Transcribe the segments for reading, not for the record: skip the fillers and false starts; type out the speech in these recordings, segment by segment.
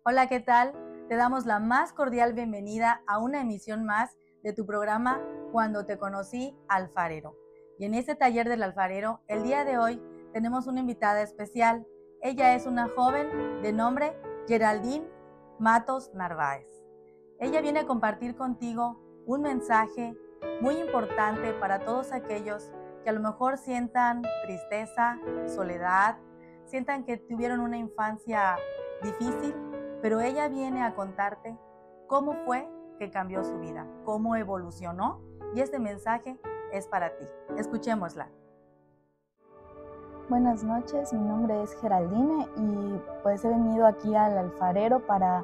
Hola, ¿qué tal? Te damos la más cordial bienvenida a una emisión más de tu programa Cuando te conocí, alfarero. Y en este taller del alfarero, el día de hoy tenemos una invitada especial. Ella es una joven de nombre Geraldine Matos Narváez. Ella viene a compartir contigo un mensaje muy importante para todos aquellos que a lo mejor sientan tristeza, soledad, sientan que tuvieron una infancia difícil, pero ella viene a contarte cómo fue que cambió su vida, cómo evolucionó, y este mensaje es para ti. Escuchémosla. Buenas noches, mi nombre es Geraldine y pues he venido aquí al alfarero para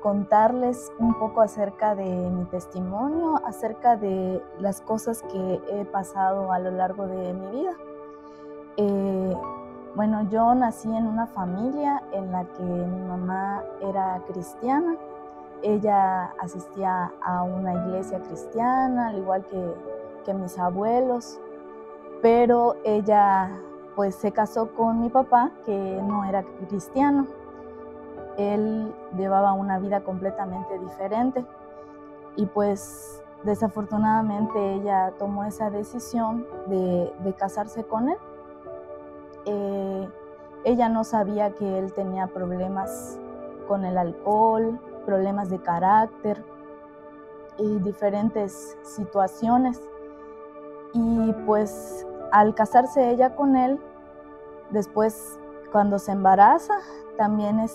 contarles un poco acerca de mi testimonio, acerca de las cosas que he pasado a lo largo de mi vida. Yo nací en una familia en la que mi mamá era cristiana. Ella asistía a una iglesia cristiana, al igual que mis abuelos, pero ella pues se casó con mi papá, que no era cristiano. Él llevaba una vida completamente diferente y pues desafortunadamente ella tomó esa decisión de casarse con él. Ella no sabía que él tenía problemas con el alcohol, problemas de carácter y diferentes situaciones. Y pues al casarse ella con él, después cuando se embaraza, también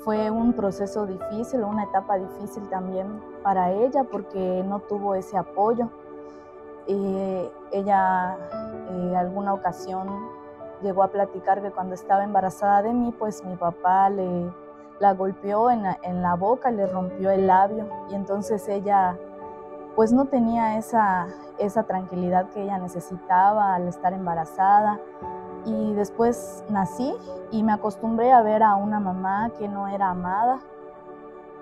fue un proceso difícil, una etapa difícil también para ella porque no tuvo ese apoyo. Ella alguna ocasión llegó a platicar que cuando estaba embarazada de mí, pues mi papá la golpeó en la boca, le rompió el labio, y entonces ella pues no tenía esa tranquilidad que ella necesitaba al estar embarazada. Y después nací y me acostumbré a ver a una mamá que no era amada,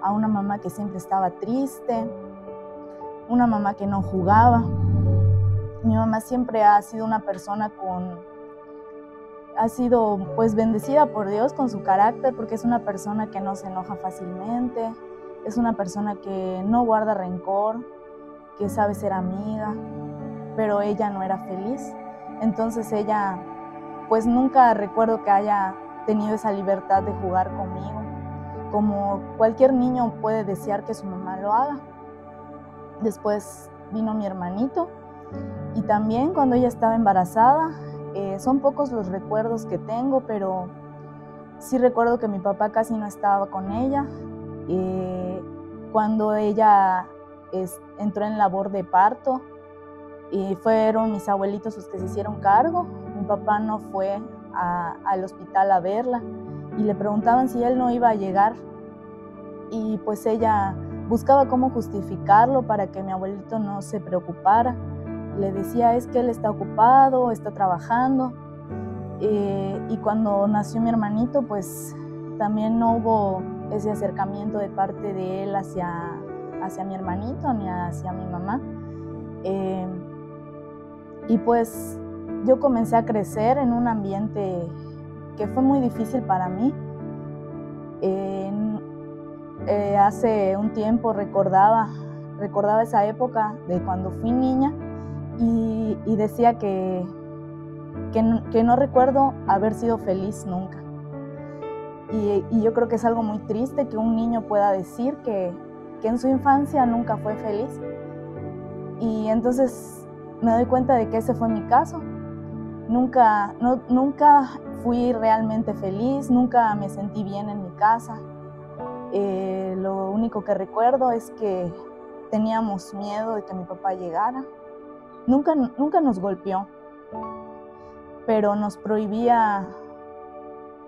a una mamá que siempre estaba triste, una mamá que no jugaba. Mi mamá siempre ha sido una persona ha sido pues bendecida por Dios con su carácter, porque es una persona que no se enoja fácilmente, es una persona que no guarda rencor, que sabe ser amiga, pero ella no era feliz. Entonces ella, pues nunca recuerdo que haya tenido esa libertad de jugar conmigo, como cualquier niño puede desear que su mamá lo haga. Después vino mi hermanito, y también cuando ella estaba embarazada, son pocos los recuerdos que tengo, pero sí recuerdo que mi papá casi no estaba con ella. Cuando ella entró en labor de parto, fueron mis abuelitos los que se hicieron cargo. Mi papá no fue al hospital a verla y le preguntaban si él no iba a llegar, y pues ella buscaba cómo justificarlo para que mi abuelito no se preocupara. Le decía, es que él está ocupado, está trabajando. Y cuando nació mi hermanito, pues también no hubo ese acercamiento de parte de él hacia mi hermanito ni hacia mi mamá. Y pues yo comencé a crecer en un ambiente que fue muy difícil para mí. Hace un tiempo recordaba esa época de cuando fui niña, y decía que no recuerdo haber sido feliz nunca. Y yo creo que es algo muy triste que un niño pueda decir que en su infancia nunca fue feliz. Y entonces me doy cuenta de que ese fue mi caso. Nunca fui realmente feliz, nunca me sentí bien en mi casa. Lo único que recuerdo es que teníamos miedo de que mi papá llegara. Nunca nos golpeó, pero nos prohibía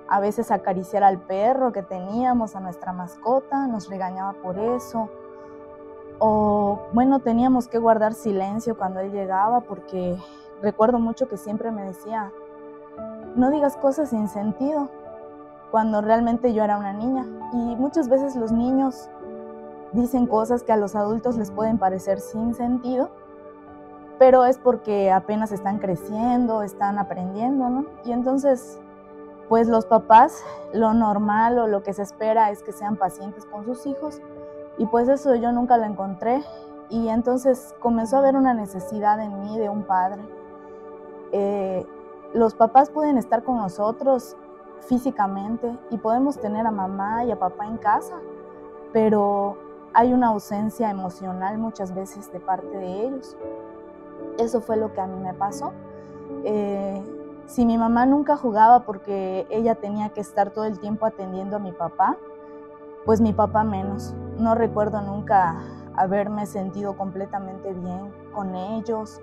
a veces acariciar al perro que teníamos, a nuestra mascota, nos regañaba por eso. O bueno, teníamos que guardar silencio cuando él llegaba, porque recuerdo mucho que siempre me decía, no digas cosas sin sentido, cuando realmente yo era una niña. Y muchas veces los niños dicen cosas que a los adultos les pueden parecer sin sentido, pero es porque apenas están creciendo, están aprendiendo, ¿no? Y entonces pues los papás, lo normal o lo que se espera es que sean pacientes con sus hijos, y pues eso yo nunca lo encontré, y entonces comenzó a haber una necesidad en mí de un padre. Los papás pueden estar con nosotros físicamente y podemos tener a mamá y a papá en casa, pero hay una ausencia emocional muchas veces de parte de ellos. Eso fue lo que a mí me pasó. Si mi mamá nunca jugaba porque ella tenía que estar todo el tiempo atendiendo a mi papá, pues mi papá menos. No recuerdo nunca haberme sentido completamente bien con ellos.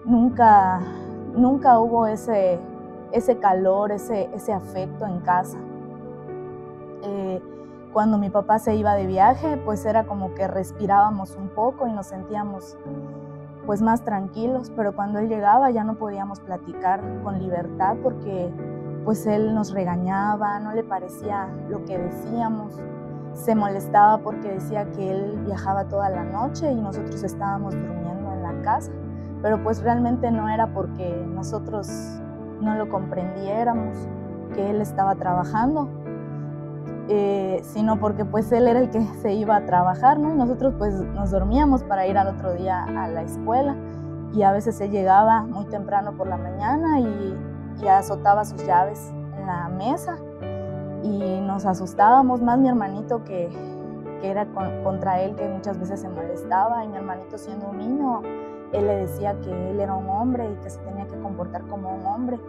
Nunca hubo ese calor, ese afecto en casa. Cuando mi papá se iba de viaje, pues era como que respirábamos un poco y nos sentíamos pues más tranquilos, pero cuando él llegaba ya no podíamos platicar con libertad porque pues él nos regañaba, no le parecía lo que decíamos, se molestaba porque decía que él viajaba toda la noche y nosotros estábamos durmiendo en la casa, pero pues realmente no era porque nosotros no lo comprendiéramos, que él estaba trabajando, sino porque pues él era el que se iba a trabajar, ¿no? Y nosotros pues nos dormíamos para ir al otro día a la escuela, y a veces él llegaba muy temprano por la mañana y azotaba sus llaves en la mesa y nos asustábamos, más mi hermanito que era contra él, que muchas veces se molestaba, y mi hermanito siendo un niño, él le decía que él era un hombre y que se tenía que comportar como un hombre,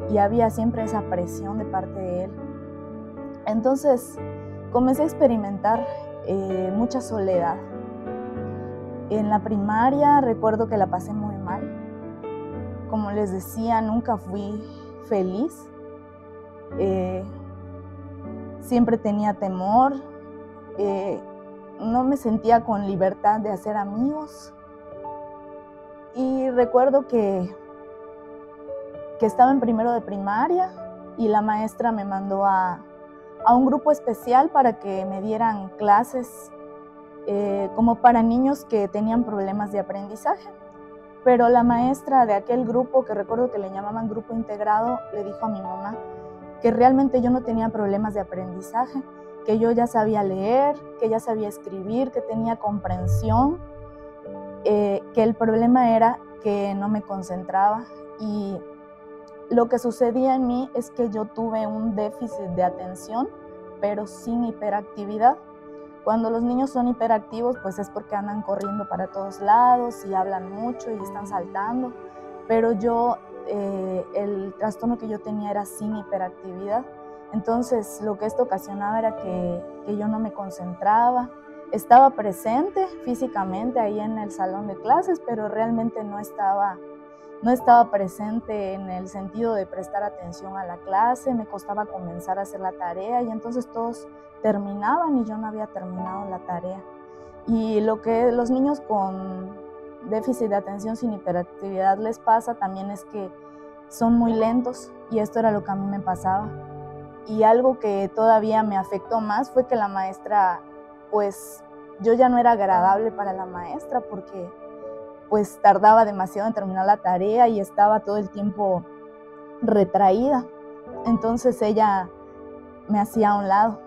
y había siempre esa presión de parte de él. Entonces comencé a experimentar mucha soledad. En la primaria recuerdo que la pasé muy mal. Como les decía, nunca fui feliz. Siempre tenía temor. No me sentía con libertad de hacer amigos. Y recuerdo que estaba en primero de primaria y la maestra me mandó a un grupo especial para que me dieran clases como para niños que tenían problemas de aprendizaje. Pero la maestra de aquel grupo, que recuerdo que le llamaban grupo integrado, le dijo a mi mamá que realmente yo no tenía problemas de aprendizaje, que yo ya sabía leer, que ya sabía escribir, que tenía comprensión, que el problema era que no me concentraba. Y lo que sucedía en mí es que yo tuve un déficit de atención, pero sin hiperactividad. Cuando los niños son hiperactivos, pues es porque andan corriendo para todos lados y hablan mucho y están saltando. Pero yo, el trastorno que yo tenía era sin hiperactividad. Entonces, lo que esto ocasionaba era que yo no me concentraba. Estaba presente físicamente ahí en el salón de clases, pero realmente no estaba presente en el sentido de prestar atención a la clase. Me costaba comenzar a hacer la tarea y entonces todos terminaban y yo no había terminado la tarea. Y lo que los niños con déficit de atención sin hiperactividad les pasa también es que son muy lentos, y esto era lo que a mí me pasaba. Y algo que todavía me afectó más fue que la maestra, pues yo ya no era agradable para la maestra porque pues tardaba demasiado en terminar la tarea y estaba todo el tiempo retraída. Entonces ella me hacía a un lado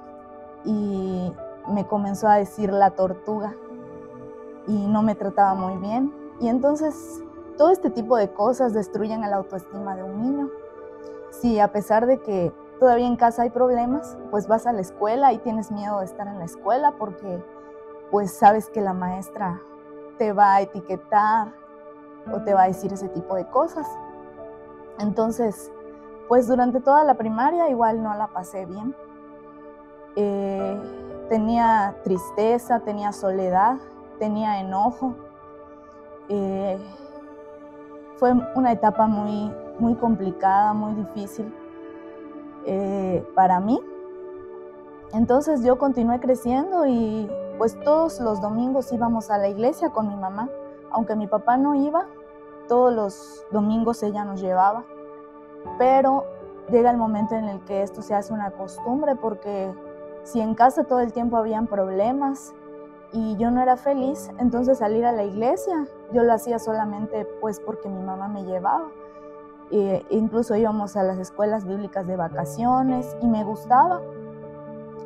y me comenzó a decir la tortuga y no me trataba muy bien. Y entonces todo este tipo de cosas destruyen la autoestima de un niño. Si a pesar de que todavía en casa hay problemas, pues vas a la escuela y tienes miedo de estar en la escuela porque pues sabes que la maestra te va a etiquetar o te va a decir ese tipo de cosas. Entonces, pues durante toda la primaria igual no la pasé bien. Tenía tristeza, tenía soledad, tenía enojo. Fue una etapa muy, muy complicada, muy difícil para mí. Entonces yo continué creciendo y pues todos los domingos íbamos a la iglesia con mi mamá. Aunque mi papá no iba, todos los domingos ella nos llevaba. Pero llega el momento en el que esto se hace una costumbre, porque si en casa todo el tiempo habían problemas y yo no era feliz, entonces salir a la iglesia yo lo hacía solamente pues porque mi mamá me llevaba. incluso íbamos a las escuelas bíblicas de vacaciones y me gustaba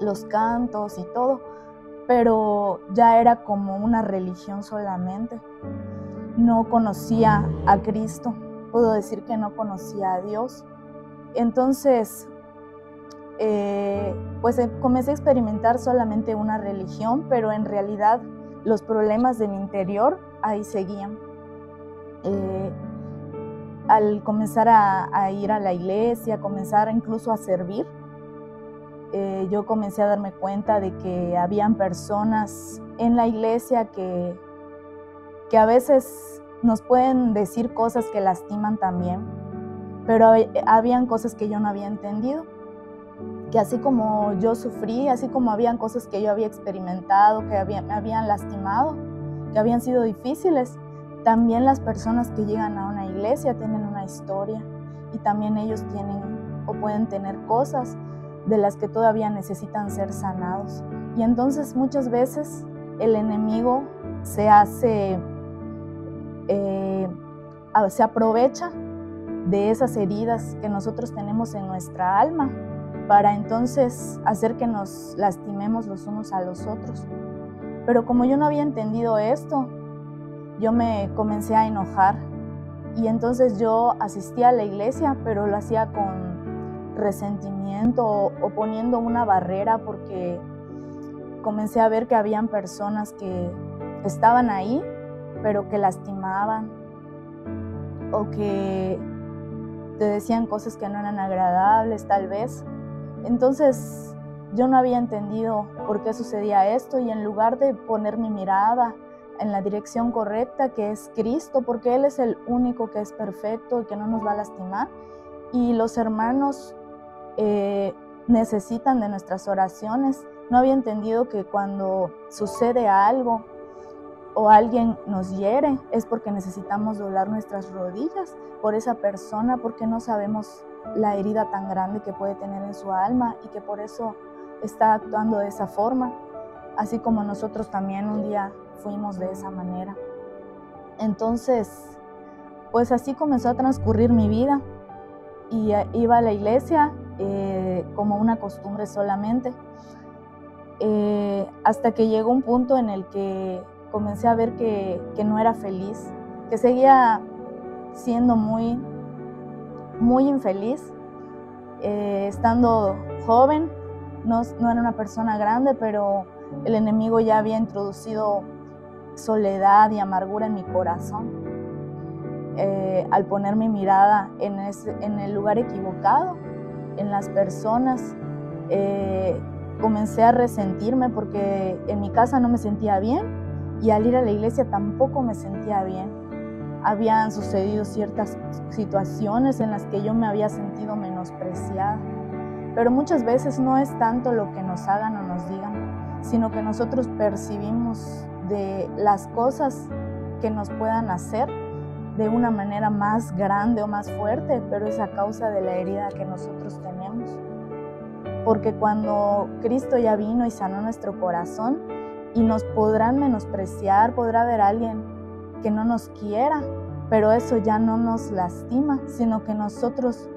los cantos y todo, pero ya era como una religión solamente. No conocía a Cristo, puedo decir que no conocía a Dios. Entonces, pues comencé a experimentar solamente una religión, pero en realidad los problemas de mi interior ahí seguían. Al comenzar a ir a la iglesia, comenzar incluso a servir, yo comencé a darme cuenta de que habían personas en la iglesia que a veces nos pueden decir cosas que lastiman también, pero habían cosas que yo no había entendido, que así como yo sufrí, así como habían cosas que yo había experimentado, que me habían lastimado, que habían sido difíciles, también las personas que llegan a una iglesia tienen una historia y también ellos tienen o pueden tener cosas de las que todavía necesitan ser sanados. Y entonces muchas veces el enemigo se aprovecha de esas heridas que nosotros tenemos en nuestra alma para entonces hacer que nos lastimemos los unos a los otros. Pero como yo no había entendido esto, yo me comencé a enojar y entonces yo asistía a la iglesia, pero lo hacía con resentimiento o poniendo una barrera, porque comencé a ver que habían personas que estaban ahí, pero que lastimaban o que te decían cosas que no eran agradables tal vez. Entonces yo no había entendido por qué sucedía esto y en lugar de poner mi mirada en la dirección correcta, que es Cristo, porque Él es el único que es perfecto y que no nos va a lastimar, y los hermanos necesitan de nuestras oraciones. No había entendido que cuando sucede algo o alguien nos hiere es porque necesitamos doblar nuestras rodillas por esa persona, porque no sabemos la herida tan grande que puede tener en su alma y que por eso está actuando de esa forma, así como nosotros también un día fuimos de esa manera. Entonces, pues así comenzó a transcurrir mi vida y iba a la iglesia como una costumbre solamente, hasta que llegó un punto en el que comencé a ver que no era feliz, que seguía siendo muy infeliz, estando joven. No era una persona grande, pero el enemigo ya había introducido soledad y amargura en mi corazón. Al poner mi mirada en el lugar equivocado, en las personas, comencé a resentirme porque en mi casa no me sentía bien y al ir a la iglesia tampoco me sentía bien. Habían sucedido ciertas situaciones en las que yo me había sentido menospreciada. Pero muchas veces no es tanto lo que nos hagan o nos digan, sino que nosotros percibimos de las cosas que nos puedan hacer de una manera más grande o más fuerte, pero es a causa de la herida que nosotros tenemos. Porque cuando Cristo ya vino y sanó nuestro corazón, y nos podrán menospreciar, podrá haber alguien que no nos quiera, pero eso ya no nos lastima, sino que nosotros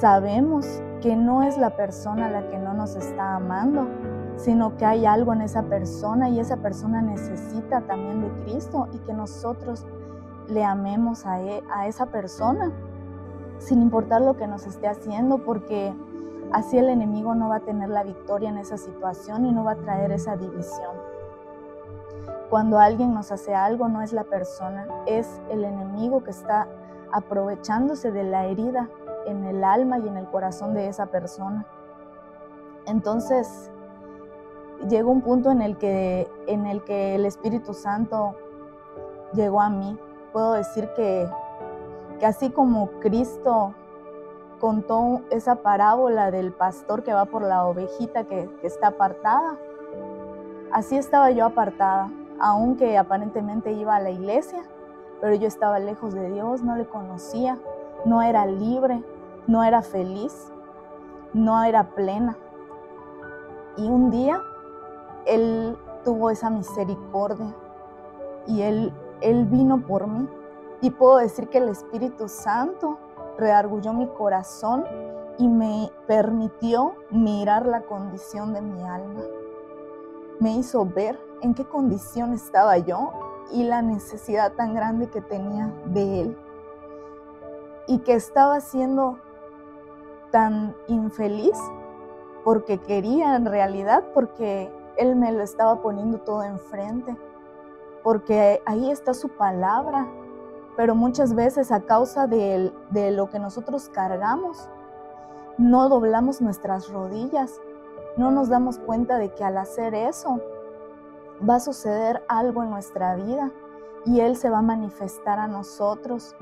sabemos que no es la persona la que no nos está amando, sino que hay algo en esa persona y esa persona necesita también de Cristo y que nosotros le amemos a esa persona, sin importar lo que nos esté haciendo, porque así el enemigo no va a tener la victoria en esa situación y no va a traer esa división. Cuando alguien nos hace algo, no es la persona, es el enemigo que está aprovechándose de la herida en el alma y en el corazón de esa persona. Entonces, llegó un punto en el que el Espíritu Santo llegó a mí. Puedo decir que así como Cristo contó esa parábola del pastor que va por la ovejita que está apartada, así estaba yo apartada, aunque aparentemente iba a la iglesia, pero yo estaba lejos de Dios, no le conocía, no era libre, no era feliz, no era plena. Y un día Él tuvo esa misericordia y Él vino por mí. Y puedo decir que el Espíritu Santo redarguyó mi corazón y me permitió mirar la condición de mi alma. Me hizo ver en qué condición estaba yo y la necesidad tan grande que tenía de Él. Y que estaba siendo tan infeliz porque quería, en realidad, porque Él me lo estaba poniendo todo enfrente, porque ahí está su palabra, pero muchas veces a causa de lo que nosotros cargamos, no doblamos nuestras rodillas, no nos damos cuenta de que al hacer eso va a suceder algo en nuestra vida y Él se va a manifestar a nosotros.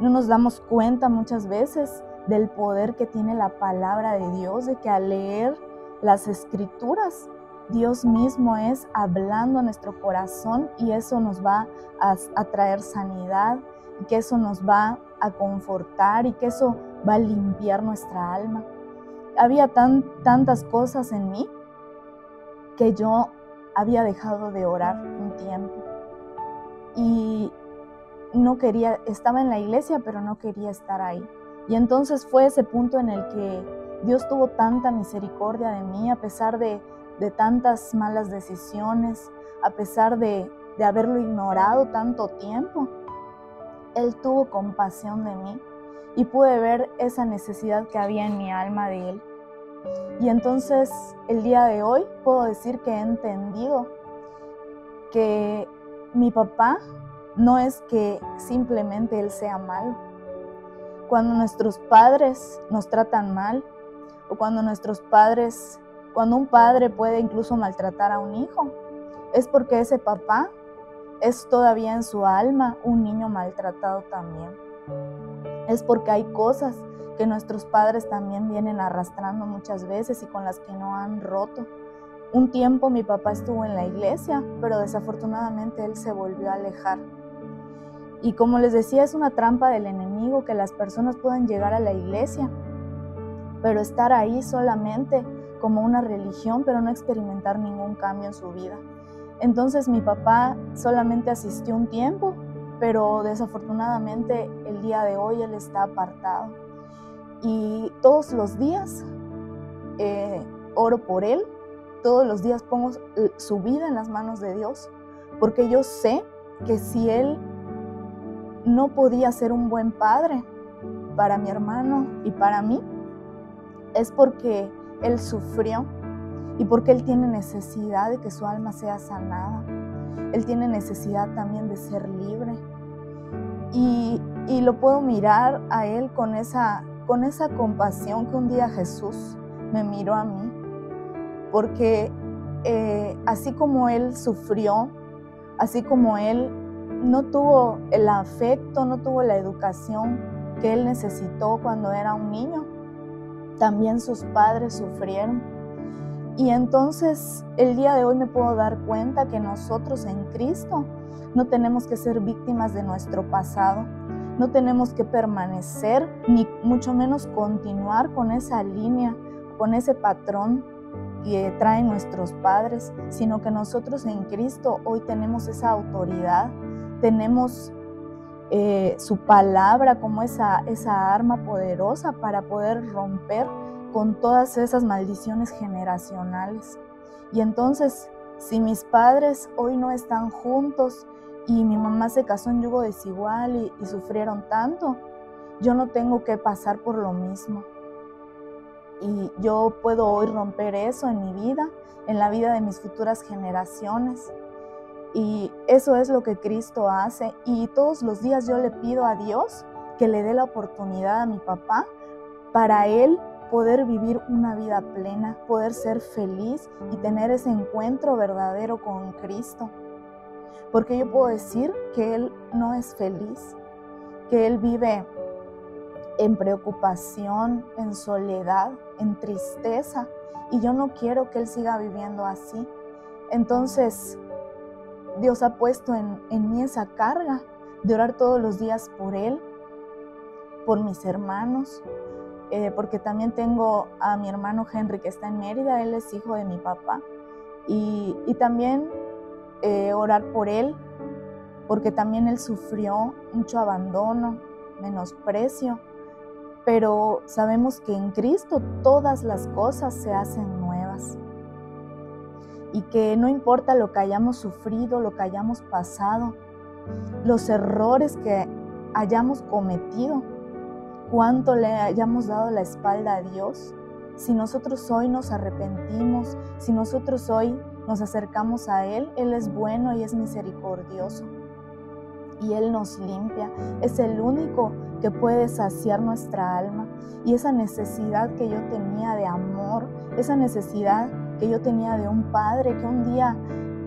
No nos damos cuenta muchas veces del poder que tiene la palabra de Dios, de que al leer las Escrituras, Dios mismo es hablando a nuestro corazón y eso nos va a traer sanidad y que eso nos va a confortar y que eso va a limpiar nuestra alma. Había tantas cosas en mí que yo había dejado de orar un tiempo y no quería, estaba en la iglesia pero no quería estar ahí. Y entonces fue ese punto en el que Dios tuvo tanta misericordia de mí, a pesar de tantas malas decisiones, a pesar de haberlo ignorado tanto tiempo. Él tuvo compasión de mí y pude ver esa necesidad que había en mi alma de Él. Y entonces el día de hoy puedo decir que he entendido que mi papá no es que simplemente Él sea malo. Cuando nuestros padres nos tratan mal, o cuando un padre puede incluso maltratar a un hijo, es porque ese papá es todavía en su alma un niño maltratado también. Es porque hay cosas que nuestros padres también vienen arrastrando muchas veces y con las que no han roto. Un tiempo mi papá estuvo en la iglesia, pero desafortunadamente él se volvió a alejar. Y como les decía, es una trampa del enemigo que las personas puedan llegar a la iglesia, pero estar ahí solamente como una religión, pero no experimentar ningún cambio en su vida. Entonces mi papá solamente asistió un tiempo, pero desafortunadamente el día de hoy él está apartado. Y todos los días oro por él, todos los días pongo su vida en las manos de Dios, porque yo sé que si él no podía ser un buen padre para mi hermano y para mí, es porque él sufrió y porque él tiene necesidad de que su alma sea sanada. Él tiene necesidad también de ser libre. Y lo puedo mirar a él con esa compasión que un día Jesús me miró a mí. Porque así como él sufrió, así como él no tuvo el afecto, no tuvo la educación que él necesitó cuando era un niño, también sus padres sufrieron. Y entonces el día de hoy me puedo dar cuenta que nosotros en Cristo no tenemos que ser víctimas de nuestro pasado, no tenemos que permanecer ni mucho menos continuar con esa línea, con ese patrón que traen nuestros padres, sino que nosotros en Cristo hoy tenemos esa autoridad, tenemos su palabra como esa arma poderosa para poder romper con todas esas maldiciones generacionales. Y entonces, si mis padres hoy no están juntos y mi mamá se casó en yugo desigual y sufrieron tanto, yo no tengo que pasar por lo mismo. Y yo puedo hoy romper eso en mi vida, en la vida de mis futuras generaciones. Y eso es lo que Cristo hace. Y todos los días yo le pido a Dios que le dé la oportunidad a mi papá para él poder vivir una vida plena, poder ser feliz y tener ese encuentro verdadero con Cristo. Porque yo puedo decir que él no es feliz, que él vive en preocupación, en soledad, en tristeza. Y yo no quiero que él siga viviendo así. Entonces, Dios ha puesto en mí esa carga de orar todos los días por él, por mis hermanos, porque también tengo a mi hermano Henry que está en Mérida, él es hijo de mi papá, y también orar por él, porque también él sufrió mucho abandono, menosprecio, pero sabemos que en Cristo todas las cosas se hacen nuevas. Y que no importa lo que hayamos sufrido, lo que hayamos pasado, los errores que hayamos cometido, cuánto le hayamos dado la espalda a Dios, si nosotros hoy nos arrepentimos, si nosotros hoy nos acercamos a Él, Él es bueno y es misericordioso. Y Él nos limpia. Es el único que puede saciar nuestra alma. Y esa necesidad que yo tenía de amor, esa necesidad que yo tenía de un padre, que un día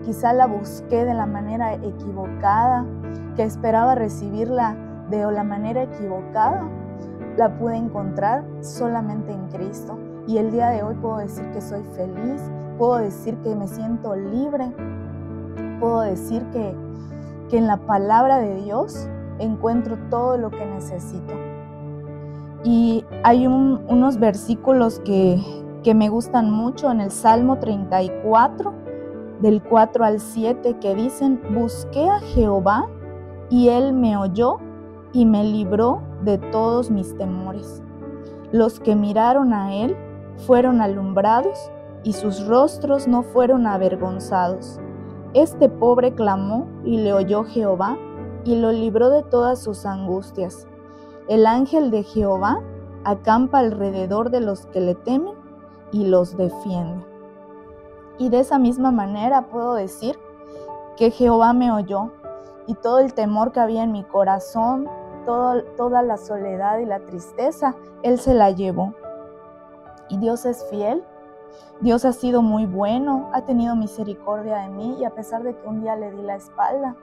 quizá la busqué de la manera equivocada, que esperaba recibirla de la manera equivocada, la pude encontrar solamente en Cristo. Y el día de hoy puedo decir que soy feliz, puedo decir que me siento libre, puedo decir que en la palabra de Dios encuentro todo lo que necesito. Y hay unos versículos que me gustan mucho en el Salmo 34, del 4 al 7, que dicen: busqué a Jehová y Él me oyó y me libró de todos mis temores. Los que miraron a Él fueron alumbrados y sus rostros no fueron avergonzados. Este pobre clamó y le oyó Jehová y lo libró de todas sus angustias. El ángel de Jehová acampa alrededor de los que le temen y los defiende. Y de esa misma manera puedo decir que Jehová me oyó y todo el temor que había en mi corazón, toda la soledad y la tristeza, Él se la llevó. Y Dios es fiel, Dios ha sido muy bueno, ha tenido misericordia de mí y a pesar de que un día le di la espalda,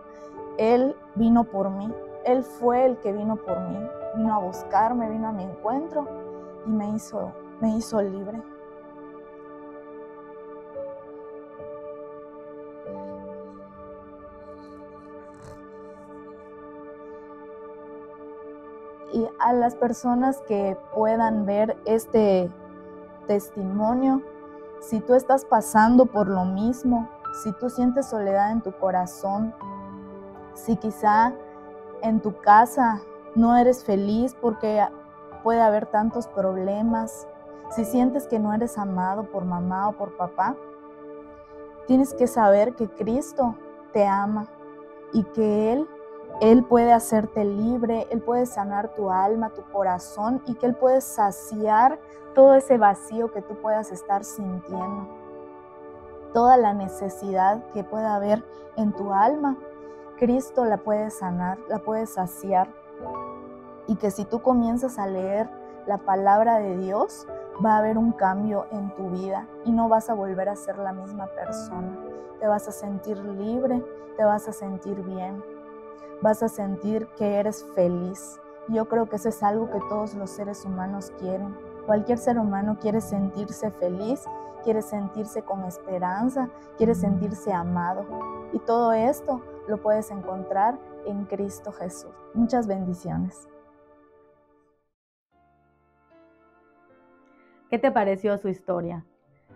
Él vino por mí, Él fue el que vino por mí, vino a buscarme, vino a mi encuentro y me hizo libre. Y a las personas que puedan ver este testimonio, si tú estás pasando por lo mismo, si tú sientes soledad en tu corazón, si quizá en tu casa no eres feliz porque puede haber tantos problemas, si sientes que no eres amado por mamá o por papá, tienes que saber que Cristo te ama y que Él puede hacerte libre, Él puede sanar tu alma, tu corazón y que Él puede saciar todo ese vacío que tú puedas estar sintiendo. Toda la necesidad que pueda haber en tu alma, Cristo la puede sanar, la puede saciar. Y que si tú comienzas a leer la palabra de Dios, va a haber un cambio en tu vida y no vas a volver a ser la misma persona. Te vas a sentir libre, te vas a sentir bien. Vas a sentir que eres feliz. Yo creo que eso es algo que todos los seres humanos quieren. Cualquier ser humano quiere sentirse feliz, quiere sentirse con esperanza, quiere sentirse amado. Y todo esto lo puedes encontrar en Cristo Jesús. Muchas bendiciones. ¿Qué te pareció su historia?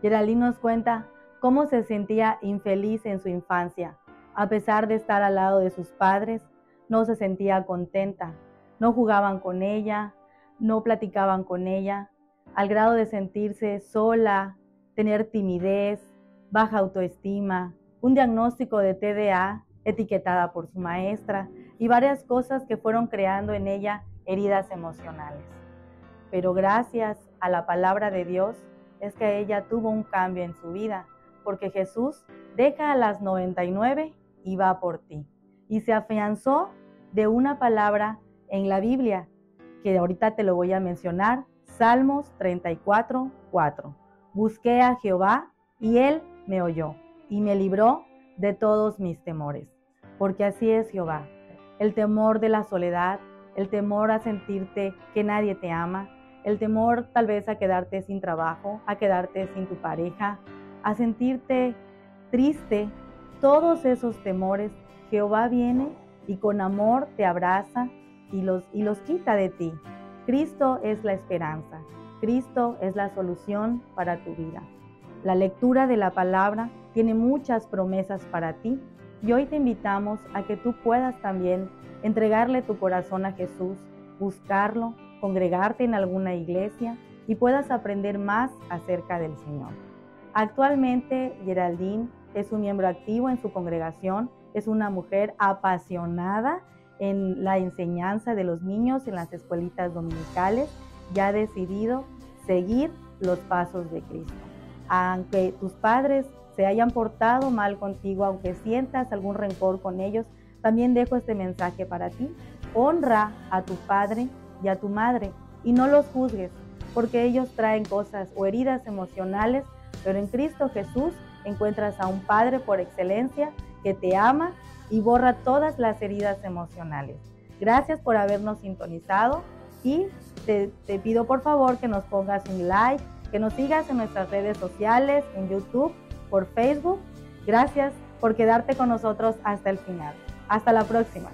Geraldine nos cuenta cómo se sentía infeliz en su infancia. A pesar de estar al lado de sus padres, no se sentía contenta. No jugaban con ella, no platicaban con ella, al grado de sentirse sola, tener timidez, baja autoestima, un diagnóstico de TDA etiquetada por su maestra y varias cosas que fueron creando en ella heridas emocionales. Pero gracias a la palabra de Dios es que ella tuvo un cambio en su vida, porque Jesús deja a las 99 y va por ti. Y se afianzó de una palabra en la Biblia, que ahorita te lo voy a mencionar, Salmos 34:4. Busqué a Jehová y Él me oyó y me libró de todos mis temores. Porque así es Jehová, el temor de la soledad, el temor a sentirte que nadie te ama, el temor tal vez a quedarte sin trabajo, a quedarte sin tu pareja, a sentirte triste, todos esos temores, Jehová viene y con amor te abraza y los quita de ti. Cristo es la esperanza, Cristo es la solución para tu vida. La lectura de la palabra tiene muchas promesas para ti y hoy te invitamos a que tú puedas también entregarle tu corazón a Jesús, buscarlo congregarte en alguna iglesia y puedas aprender más acerca del Señor. Actualmente, Geraldine es un miembro activo en su congregación, es una mujer apasionada en la enseñanza de los niños en las escuelitas dominicales y ha decidido seguir los pasos de Cristo. Aunque tus padres se hayan portado mal contigo, aunque sientas algún rencor con ellos, también dejo este mensaje para ti. Honra a tu padre y a tu madre y no los juzgues, porque ellos traen cosas o heridas emocionales, pero en Cristo Jesús encuentras a un Padre por excelencia que te ama y borra todas las heridas emocionales. Gracias por habernos sintonizado y te pido por favor que nos pongas un like, que nos sigas en nuestras redes sociales, en YouTube, por Facebook. Gracias por quedarte con nosotros hasta el final. Hasta la próxima.